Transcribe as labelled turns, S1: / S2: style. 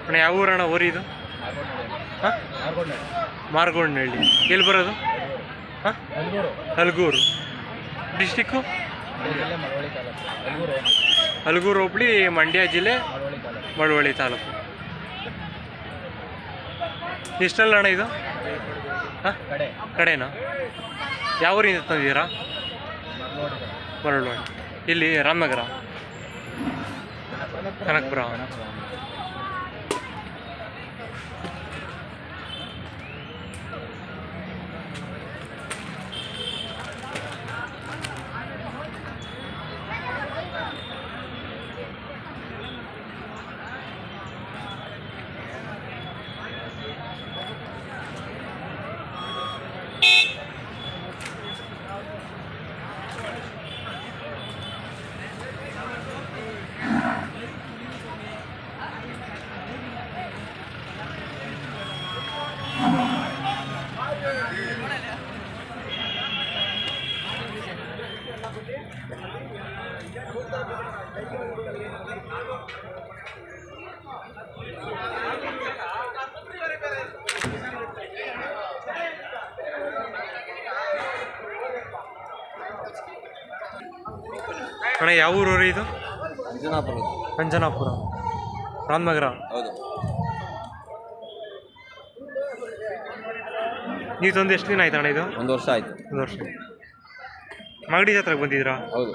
S1: ಅಣ್ಣ ಯಾವ ಊರಣ್ಣ ಊರಿ ಇದು? ಹಾಂ, ಮಾರ್ಗೋಡ್ನಹಳ್ಳಿ. ಎಲ್ಲಿ ಬರೋದು? ಹಾಂ, ಹಲಗೂರು. ಡಿಸ್ಟಿಕ್ಕು ಹಲಗೂರು ಹೋಬಳಿ, ಮಂಡ್ಯ ಜಿಲ್ಲೆ, ಮಳವಳ್ಳಿ ತಾಲೂಕು. ಎಷ್ಟಲ್ಲ ಅಣ್ಣ ಇದು? ಹಾಂ, ಕಡೆನಾ? ಯಾವ ಊರಿಂದ ತಂದಿದ್ದೀರಾ? ಮರಳವಾಡಿ. ಇಲ್ಲಿ ರಾಮನಗರ, ಕನಕಪುರ. ಅಣ್ಣ ಯಾವ ಊರವ್ರಿ ಇದು? ಅಂಜನಾಪುರ, ರಾಮನಗರ.
S2: ಹೌದು.
S1: ನೀವು ತಂದು ಎಷ್ಟು ದಿನ ಆಯ್ತು ಅಣ್ಣ ಇದು?
S2: 1 ವರ್ಷ ಆಯ್ತು.
S1: 1 ವರ್ಷ. ಮಾಗಡಿ ಜಾತ್ರೆಗೆ ಬಂದಿದ್ದೀರಾ?
S2: ಹೌದು.